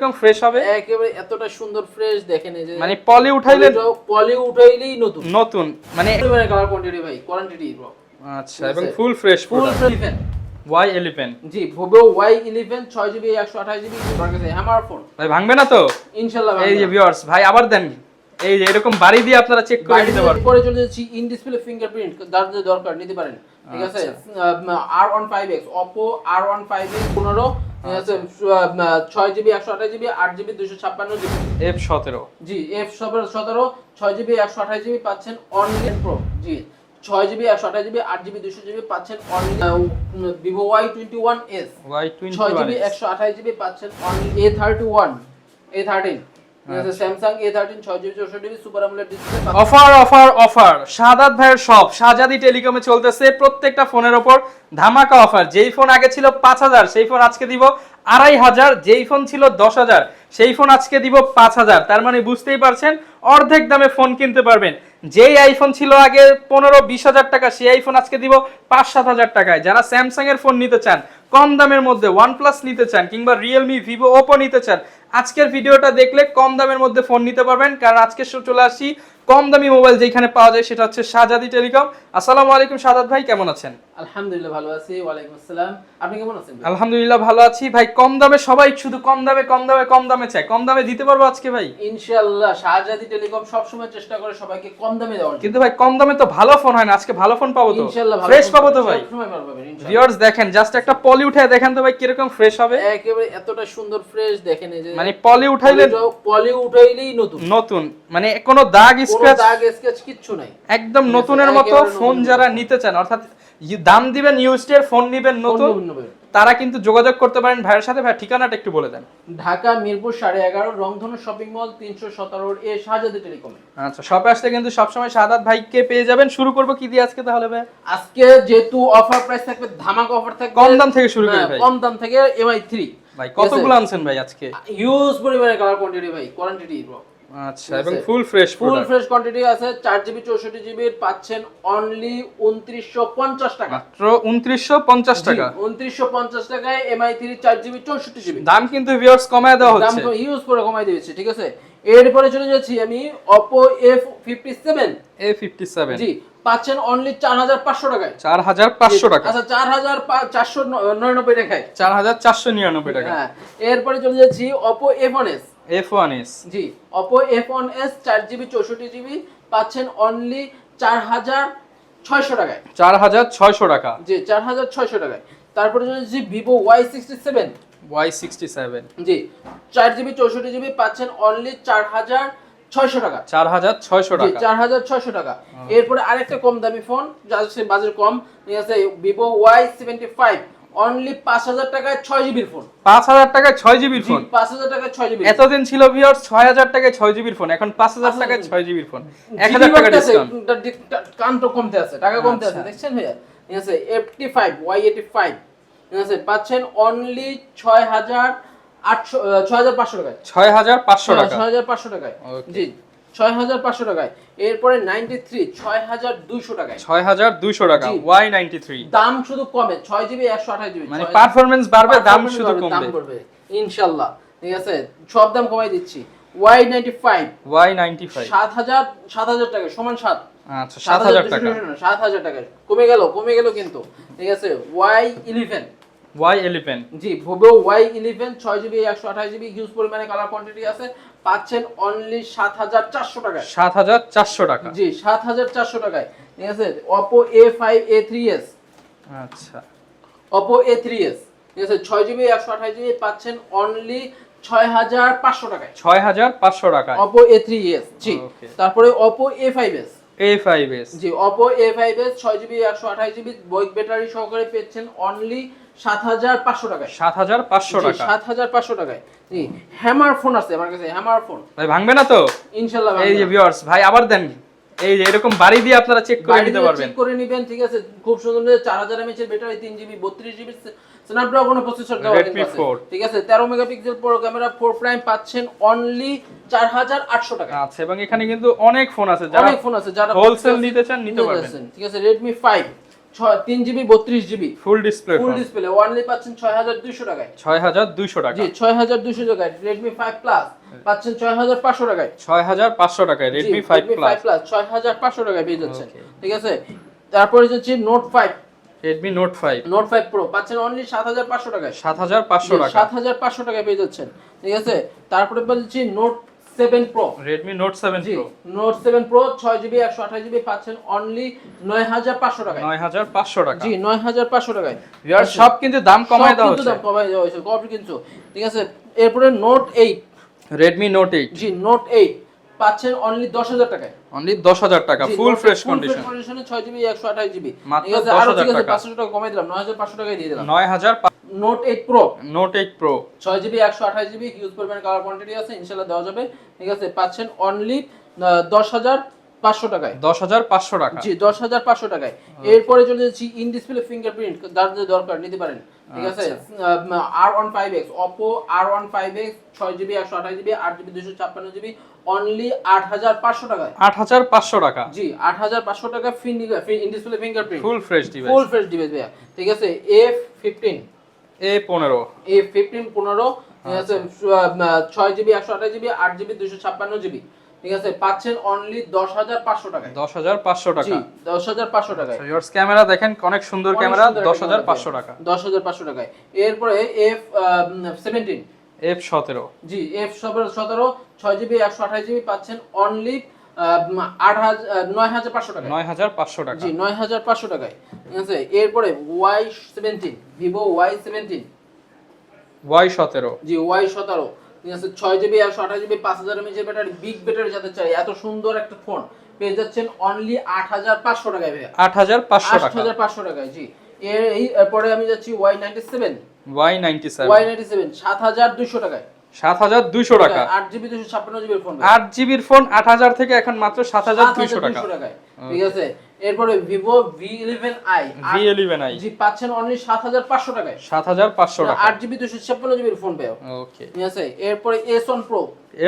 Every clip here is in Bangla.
কিরকম ফ্রেশ হবে? একেবারে এতটা সুন্দর ফ্রেশ দেখেন এই যে মানে পলি উঠাইলেই নতুন নতুন মানে কালার কোয়ান্টিটি ভাই কোয়ান্টিটি ব্রো। আচ্ছা এবং full fresh full fresh Y11 জি Vivo Y11 6GB 128GB আমার কাছে হ্যামার ফোন ভাই ভাঙবে না তো? ইনশাআল্লাহ এই যে ভিউয়ার্স ভাই আবার দেন, এই যে এরকম বাড়ি দিয়ে আপনারা চেক করে নিতে পারবেন। পরে চলে যাচ্ছি ইন ডিসপ্লে ফিঙ্গারপ্রিন্ট যার যে দরকার নিতে পারেন, ঠিক আছে। R15X Oppo R15X 15 6GB 128GB 8GB 256GB F17 জি F17 6GB 128GB পাচ্ছেন অনলি প্রো জি 6GB 128GB 8GB 200GB পাচ্ছেন only Vivo Y21s 6GB 128GB পাচ্ছেন only A13 Samsung A13 6GB 64GB super AMOLED display offer Shahadat ভাইয়ের সব শাহজাদি টেলিকমে চলতেছে প্রত্যেকটা ফোনের উপর ধামাকা অফার। যেই ফোন আগে ছিল 5000 সেই ফোন আজকে দিব 2500, যেই ফোন ছিল 10000 সেই ফোন আজকে দিব 5000। তার মানে বুঝতেই পারছেন অর্ধেক দামে ফোন কিনতে পারবেন। যেই আইফোন ছিল আগে 15-20 হাজার টাকা সেই আইফোন আজকে দিব 5-7 হাজার টাকায়। যারা স্যামসাং এর ফোন নিতে চান, কম দামের মধ্যে OnePlus নিতে চান কিংবা Realme Vivo Oppo নিতে চান, আজকের ভিডিওটা দেখলে কম দামের মধ্যে ফোন নিতে পারবেন। কারণ আজকে চলে আসছি কম দামি মোবাইল যেখানে পাওয়া যায় সেটা হচ্ছে শাহজাদি টেলিকম। আসসালামু আলাইকুম শাহাদাত ভাই, কেমন আছেন? আলহামদুলিল্লাহ ভালো আছি। ওয়ালাইকুম আসসালাম, আপনি কেমন আছেন? আলহামদুলিল্লাহ ভালো আছি ভাই। কম দামে সবাই শুধু কম দামে চায়, কম দামে দিতে পারবো আজকে ভাই ইনশাআল্লাহ। শাহজাদি টেলিকম সব সময় চেষ্টা করে সবাইকে কম দামে দেওয়ার, কিন্তু ভাই কম দামে তো ভালো ফোন হয় না। আজকে ভালো ফোন পাবো তো ইনশাআল্লাহ, ফ্রেশ পাবো তো ভাই? সব সময় পাবেন ইনশাআল্লাহ। ভিউয়ার্স দেখেন, জাস্ট একটা পলি উঠায় দেখেন তো ভাই কিরকম ফ্রেশ হবে। একেবারে এতটা সুন্দর ফ্রেশ দেখেন এই যে মানে পলি উঠাইলেই নতুন মানে কোনো দাগ স্ক্র্যাচ কিচ্ছু নাই, একদম নতুনের মতো ফোন। যারা নিতে চান অর্থাৎ দাম দিবেন ইউজড ফোন নিবেন নতুন, তারা কিন্তু যোগাযোগ করতে পারেন ভাইয়ের সাথে। ভাই ঠিকানাটা একটু বলে দেন। ঢাকা মিরপুর 11.5 রংধনু শপিং মল 317 এ শাহজাদি টেলিকম। আচ্ছা, শপে আসলে কিন্তু সবসময় শাহাদাত ভাইকে পেয়ে যাবেন। শুরু করব কি দিয়ে আজকে তাহলে ভাই? আজকে যেহেতু অফার প্রাইস থাকবে, ধামাকা অফার থাকবে, কম দাম থেকে শুরু করি ভাই। কম দাম থেকে MI3 ভাই কতগুলো আনছেন ভাই আজকে? হিউজ পরিমাণে কালার কোয়ান্টিটি ভাই, কোয়ান্টিটি ব্রো। আচ্ছা, এবং ফুল ফ্রেশ কোয়ান্টিটি আছে। 4GB 64GB পাচ্ছেন অনলি 2950 টাকা, মাত্র 2950 টাকা। 2950 টাকায় MI3 4GB 64GB। দাম কিন্তু ভিউয়ার্স কমায় দেওয়া হচ্ছে, দাম হিউজ করে কমায় দিয়েছে, ঠিক আছে। এরপরে চলে যাচ্ছি আমি Oppo A57 জি পাচ্ছেন অনলি 4500 টাকায়। 4500 টাকা, আচ্ছা 4499 টাকায়, 4499 টাকা। হ্যাঁ। এরপরে চলে যাচ্ছি Oppo F1s জি Oppo F1s 4GB 64GB পাচ্ছেন অনলি 4600 টাকায়, 4600 টাকা জি 4600 টাকায়। তারপরে চলে যাচ্ছি Vivo Y67 জি 4GB 64GB পাচ্ছেন অনলি 4600 টাকা, 4600 টাকা, 4600 টাকা। এরপরে আরেকটা কম দামি ফোন যার বাজেট কম, ঠিক আছে, Vivo Y75 অনলি 5000 টাকায় 6GB ফোন। 5000 টাকায় 6GB ফোন, 5000 টাকায় 6GB। এতদিন ছিল ভিউয়ার্স 6000 টাকায় 6GB ফোন, এখন 5000 টাকায় 6GB ফোন, 1000 টাকা ডিসকাউন্ট। কাউন্ট কমতে আছে, টাকা কমতে আছে, দেখছেন ভাইয়া, ঠিক আছে। Y85 ঠিক আছে পাচ্ছেন অনলি 6500 টাকায়, 6500 টাকা, 6500 টাকায় জি 6500 টাকায়। এরপরে 93 6200 টাকায়, 6200 টাকা Y93। দাম শুধু কমে, 6GB 128GB মানে পারফরম্যান্স বাড়বে, দাম শুধু কমবে ইনশাআল্লাহ, ঠিক আছে। সব দাম কমাই দিচ্ছি। Y95 7000 টাকা সমান 7, আচ্ছা 7000 টাকা, 7000 টাকা কমে গেল কিন্তু, ঠিক আছে। Y11 জি Vivo Y11 6GB 128GB huge পরিমাণে কালার কোয়ান্টিটি আছে, পাচ্ছেন অনলি 7400 টাকায়, 7400 টাকা জি 7400 টাকায়, ঠিক আছে। Oppo A3s আচ্ছা Oppo A3s ঠিক আছে 6GB 128GB পাচ্ছেন অনলি 6500 টাকায়, 6500 টাকা Oppo A3s জি। তারপরে Oppo A5s জি Oppo A5s 6GB 128GB বৈক ব্যাটারি সহকারে পেয়েছেন অনলি 7500 টাকায়, 7500 টাকা, 7500 টাকায় জি। হ্যামার ফোন আছে আমার কাছে, হ্যামার ফোন ভাই ভাঙবে না তো? ইনশাআল্লাহ। এই যে ভিউয়ার্স ভাই আবার দেন, এই যে এরকম বাড়ি দিয়ে আপনারা চেক করে নিতে পারবেন, চেক করে নেবেন, ঠিক আছে। খুব সুন্দর 4000 mAh এর battery, 3GB 32GB Snapdragon processor দেওয়া আছে, ঠিক আছে। 13 মেগাপিক্সেল প্রো ক্যামেরা 4 প্রাইম পাচ্ছেন অনলি 4800 টাকা। আচ্ছা, এবং এখানে কিন্তু অনেক ফোন আছে, যারা হোলসেল নিতে চান নিতে পারবেন, ঠিক আছে। Redmi 5 3GB 32GB full display full display only পাচ্ছেন 6200 টাকায়। 6200 টাকা। জি 6200 টাকায় Redmi 5 Plus পাচ্ছেন 6500 টাকায়। 6500 টাকায় Redmi 5 Plus 6500 টাকায় পেয়ে যাচ্ছেন। ঠিক আছে, তারপরে হচ্ছে Note 5 Redmi Note 5 Note 5 Pro পাচ্ছেন অনলি 7500 টাকায়। 7500 টাকা। 7500 টাকায় পেয়ে যাচ্ছেন। ঠিক আছে, তারপরে বলছি Note 7 Pro Redmi Note 7 Pro Note 7 Pro 6GB 128GB পাচ্ছেন অনলি 9500 টাকায়। 9500 টাকা। জি 9500 টাকায়। ভিউয়ার সব কিন্তু দাম কমায় দেওয়া হচ্ছে। দাম কমায় দেওয়া হয়েছে কবে কিন্তু। ঠিক আছে, এরপরে Note 8 Redmi Note 8 জি Note 8 পাচ্ছেন অনলি 10000 টাকায়। অনলি 10000 টাকা full fresh condition. Full fresh কন্ডিশনে 6GB 128GB মাত্র ঠিক আছে, আরো ঠিক 10000 আছে টাকা। 500 টাকা কমাই দিলাম 9500 টাকায় দিয়ে দিলাম। 9000 Note 8 Pro Note 8 Pro 6GB 128GB huge পরিমাণ কালার কোয়ান্টিটি আছে, ইনশাআল্লাহ দেওয়া যাবে। ঠিক আছে, পাচ্ছেন অনলি 10500 টাকায়। 10500 টাকা। জি 10500 টাকায়। এরপরে চলে যাচ্ছি ইন ডিসপ্লে ফিঙ্গারপ্রিন্ট, যার যে দরকার নিতে পারেন। ঠিক আছে, R15X Oppo R15X 6GB 128GB 8GB 256GB only 8500 টাকায়। 8500 টাকা। জি 8500 টাকা in display fingerprint full fresh device. Full fresh device ভাইয়া। ঠিক আছে, A15 A15 15 ঠিক আছে, 6GB 128GB 8GB 256GB ঠিক আছে, পাচ্ছেন অনলি 10500 টাকায়। 10500 টাকা। জি 10500 টাকায়। ভিউয়ার্স ক্যামেরা দেখেন অনেক সুন্দর ক্যামেরা 10500 টাকা। 10500 টাকায়। এরপরে F17 F17 জি F17 6GB 128GB পাচ্ছেন অনলি 9500 টাকায়। 9500 টাকা। জি 9500 টাকায়। ঠিক আছে, এরপরে Y17 Vivo Y17 Y17 জি Y17 ঠিক আছে, 6GB 128GB 5000 mAh battery, big battery যাতে চাই এত সুন্দর একটা ফোন পেয়ে যাচ্ছেন অনলি 8500 টাকায় ভাইয়া। 8500 টাকা। 8500 টাকায়। জি এরপরে আমি যাচ্ছি Y97 Y97 7200 টাকায়। 7200 টাকা। 8GB 256GB এর ফোন 8GB এর ফোন 8000 থেকে এখন মাত্র 7200 টাকা। টাকায়। ঠিক আছে, এরপরে Vivo V11i V11i জি পাচ্ছেন অনলি 7500 টাকায়। 7500 টাকা। 8GB 256GB এর ফোন পেও। ওকে। ঠিক আছে, এরপরে S1 Pro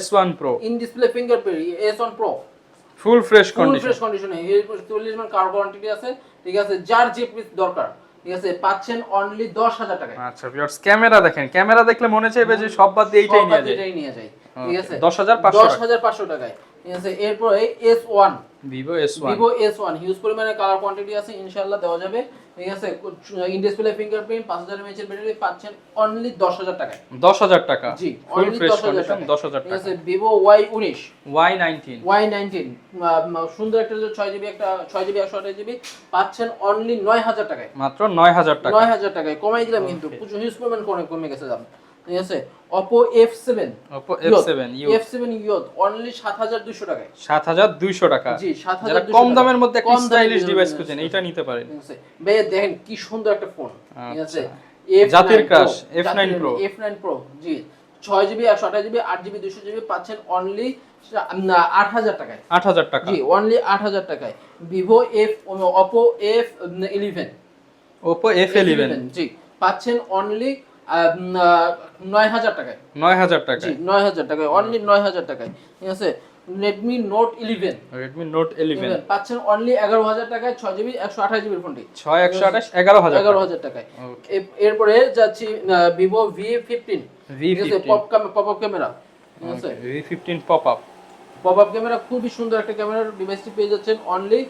S1 Pro in display fingerprint S1 Pro full fresh full condition. Fresh কন্ডিশনে 40 মান কার্বন কোয়ান্টিটি আছে। ঠিক আছে, যার যে পিস দরকার ঠিক আছে পাচ্ছেন অনলি 10000 টাকায়। আচ্ছা ভিউয়ার্স ক্যামেরা দেখেন, ক্যামেরা দেখলে মনে চাইবে যে সব বাদ দিয়ে এইটাই নিয়ে যায়। ঠিক আছে 10500 টাকায়। ঠিক আছে, এরপরে S1 Vivo S1 হিউজ পরিমাণে কালার কোয়ান্টিটি আছে, ইনশাআল্লাহ দেওয়া যাবে। ঠিক আছে, ইন ডিসপ্লে ফিঙ্গারপ্রিন্ট 5000 mAh এর ব্যাটারি পাচ্ছেন অনলি 10000 টাকায়। 10000 টাকা। জি ফুল অনলি ফ্রেশ 10000 কন্ডিশন টাকা। 10000 ঠিক টাকা। আছে, Vivo Y19 সুন্দর একটা 6GB 128GB পাচ্ছেন অনলি 9000 টাকায়। মাত্র 9000 টাকা। 9000 টাকায় কমাই দিলাম কিন্তু প্রচুর হিউজ পরিমাণ কমে গেছে দাম। ঠিক আছে, Oppo F7 Youth অনলি 7200 টাকায়। 7200 টাকা। জি 7200 যারা কম দামের মধ্যে একটা স্টাইলিশ ডিভাইস খুঁজেন এইটা নিতে পারেন। ঠিক আছে ভাই, দেখেন কি সুন্দর একটা ফোন। ঠিক আছে, জাতির ক্রাশ F9 Pro জি 6GB 128GB 8GB 200GB পাচ্ছেন অনলি 8000 টাকায়। 8000 টাকা। জি অনলি 8000 টাকায়। Oppo F11 জি পাচ্ছেন অনলি 9000 টাকায়। 9000 টাকা। জি 9000 টাকায়, অনলি 9000 টাকায়। ঠিক আছে, Redmi Note 11 পাচ্ছেন অনলি 11000 টাকায় 6GB 128GB এর ফোনটি। 6128 11000 টাকায়। এরপরে যাচ্ছি Vivo V15 pop up camera. ঠিক আছে, V15 পপ আপ ক্যামেরা খুবই সুন্দর একটা ক্যামেরার ডিভাইসটি পেয়ে যাচ্ছেন অনলি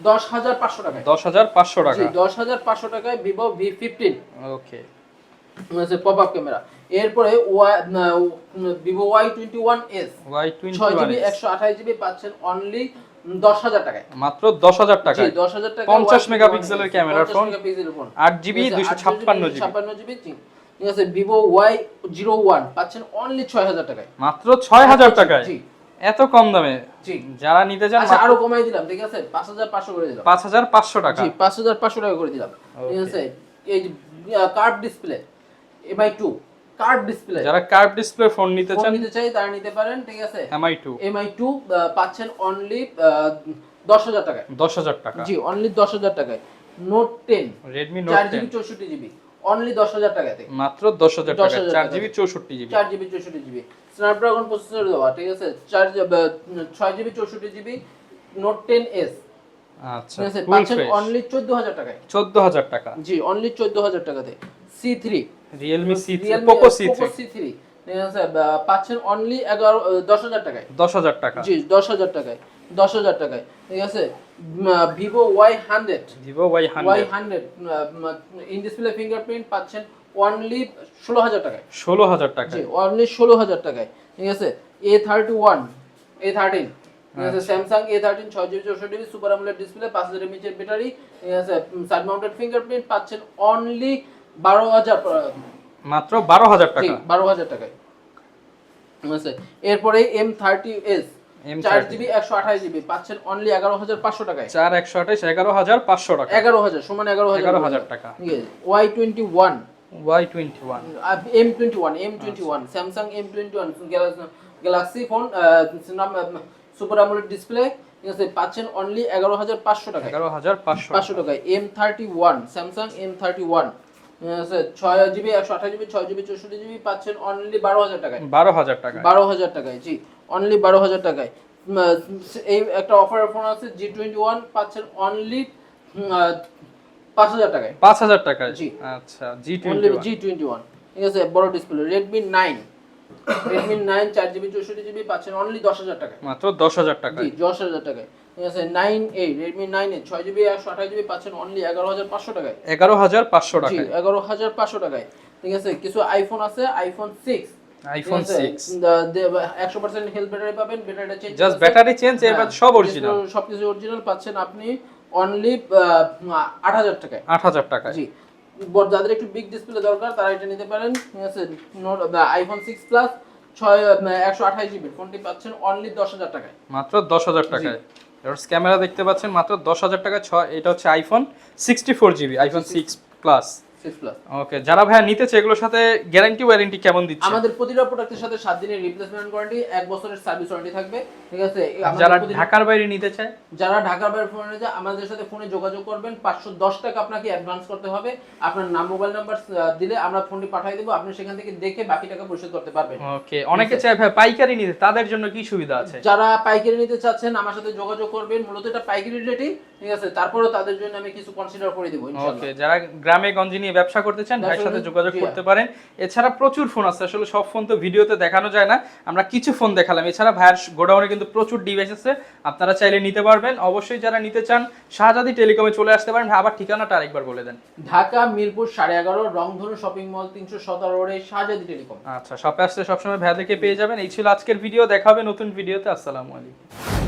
10500 টাকায়। 10500 টাকা। জি 10500 টাকায় Vivo V15 ওকে। আছে পপ আপ ক্যামেরা। এরপরে Vivo Y21s 6GB 128GB পাচ্ছেন অনলি 10000 টাকায়। মাত্র 10000 টাকা। জি 10000 টাকা। 50 মেগাপিক্সেলের ক্যামেরার ফোন, 8GB 256GB। ঠিক আছে, Vivo Y01 পাচ্ছেন অনলি 6000 টাকায়। মাত্র 6000 টাকায়। জি এত কম দামে। জি যারা নিতে চান আচ্ছা আরো কমাই দিলাম। ঠিক আছে, 5500 করে দিলাম। 5500 টাকা। জি 5500 টাকা করে দিলাম। ঠিক আছে, এই curve display MI2 curve display, যারা কার্ভ ডিসপ্লে ফোন নিতে চাই তারা নিতে পারেন। ঠিক আছে, MI2 পাচ্ছেন অনলি 10000 টাকায়। 10000 টাকা। জি অনলি 10000 টাকায়। Note 10 Redmi Note 10 4GB 64GB only 10000 টাকাতে। মাত্র 10000 টাকা। 4GB 64GB স্ন্যাপড্রাগন প্রসেসর দেওয়া। ঠিক আছে, 6GB 64GB Note 10s আচ্ছা, ঠিক আছে, full পাচ্ছেন fresh। অনলি 14000 টাকায়। 14000 টাকা। জি, অনলি 14000 টাকাতে। C3 Realme C3 Poco C3 ঠিক আছে, পাচ্ছেন অনলি 10000 টাকায়। 10000 টাকা। জি, 10000 টাকায়, 10000 টাকায়। ঠিক আছে, Vivo Y100, Vivo Y100 in display fingerprint পাচ্ছেন অনলি 16000 টাকায়। 16000 টাকা। জি, অনলি 16000 টাকায়। ঠিক আছে, A13 ঠিক আছে, Samsung A13 6GB 64GB super AMOLED display 5000 mAh এর ব্যাটারি। ঠিক আছে, সাইড মাউন্টেড ফিঙ্গারপ্রিন্ট পাচ্ছেন অনলি 12000 মাত্র 12000 জি, টাকা। 12000 টাকায়। ঠিক আছে, এরপরে M30s 4GB 128GB পাচ্ছেন অনলি 11500 টাকায়। 4 128 11500 টাকা। 11000 সমান 11000 টাকা। ঠিক আছে, Y21 M21 Samsung M21 Galaxy phone super AMOLED display. ঠিক আছে, পাচ্ছেন অনলি 11500 টাকায়। 11500 টাকায়। M31 স্যামসাং M31 আছে 6GB 128GB 6GB 64GB পাচ্ছেন অনলি 12000 টাকায়। 12000 টাকা। 12000 টাকায়। জি, অনলি 12000 টাকায়। এই একটা অফার ফোন আছে G21 পাচ্ছেন অনলি 5000 টাকায়। 5000 টাকা। জি, আচ্ছা, অনলি G21 G21। ঠিক আছে, বড় ডিসপ্লে। Redmi 9 4GB 64GB পাচ্ছেন অনলি 10000 টাকায়। মাত্র 10000 টাকা। জি, 10000 টাকায়। ঠিক আছে, 9A Redmi 9A 6GB 128GB পাচ্ছেন অনলি 11500 টাকায়। 11500 জি, টাকা। 11500 টাকায়। ঠিক আছে, কিছু আইফোন আছে, আইফোন 6 আইফোন 6 100% হেলথ ব্যাটারি পাবেন, ব্যাটারিটা চেঞ্জ জাস্ট ব্যাটারি চেঞ্জ, এবার সব অরিজিনাল। সবকিছু অরিজিনাল পাচ্ছেন আপনি অনলি 8000 টাকায়। 8000 টাকা। জি, যাদের একটু বিগ ডিসপ্লে দরকার তারা এটা নিতে পারেন। ঠিক আছে, আইফোন 6 প্লাস 128GB ফোনটি পাচ্ছেন অনলি 10000 টাকায়। মাত্র 10000 টাকায়। এর ক্যামেরা দেখতে পাচ্ছেন মাত্র 10000 টাকা। এটা হচ্ছে iPhone 64GB iPhone 6 plus. 6 plus. Okay, যারা ভাইয়া নিতে চায় এগুলোর সাথে গ্যারান্টি ওয়ারেন্টি কেমন দিচ্ছে? আমাদের প্রতিটা প্রোডাক্টের সাথে 7 দিনের রিপ্লেসমেন্ট ওয়ারেন্টি, 1 বছরের সার্ভিস ওয়ারেন্টি থাকবে। ঠিক আছে, যারা ঢাকার বাইরে নিতে চায়, যারা ঢাকার বাইরে ফোন নিতে চায় আমাদের সাথে ফোনে যোগাযোগ করবেন। 510 টাকা আপনাকে অ্যাডভান্স করতে হবে। আপনার নাম, মোবাইল নাম্বার দিলে আমরা ফোনটি পাঠিয়ে দেব, আপনি সেখান থেকে দেখে বাকি টাকা পরিশোধ করতে পারবেন। ওকে, অনেকে চায় ভাই পাইকারি নিতে, তাদের জন্য কি সুবিধা আছে? যারা পাইকারি নিতে চাচ্ছেন আমার সাথে যোগাযোগ করবেন। মূলত এটা পাইকারি রেটই। ঠিক আছে, তারপরেও তাদের জন্য আমি কিছু কনসিডার করে দেব ইনশাআল্লাহ। ওকে, যারা গ্রামে গঞ্জে নিয়ে ব্যবসা করতে চান ভাইয়ের সাথে যোগাযোগ করতে পারেন। এছাড়া প্রচুর ফোন আছে, আসলে সব ফোন তো ভিডিওতে দেখানো যায় না, আমরা কিছু ফোন দেখালাম। এছাড়া ভাইয়ের গোডাউনে কিন্তু প্রচুর ডিভাইস আছে, আপনারা চাইলে নিতে পারবেন। অবশ্যই যারা নিতে চান শাহজাদি টেলিকমে চলে আসতে পারেন। আবার ঠিকানাটা আরেকবার বলে দেন। ঢাকা মিরপুর 11.5 রংধনু শপিং মল 317 রোডে শাহজাদি টেলিকম। আচ্ছা, শপে আসলে সবসময় ভাইয়াদেরকে পেয়ে যাবেন। এই ছিল আজকের ভিডিও, দেখা হবে নতুন ভিডিওতে। আসসালামু আলাইকুম।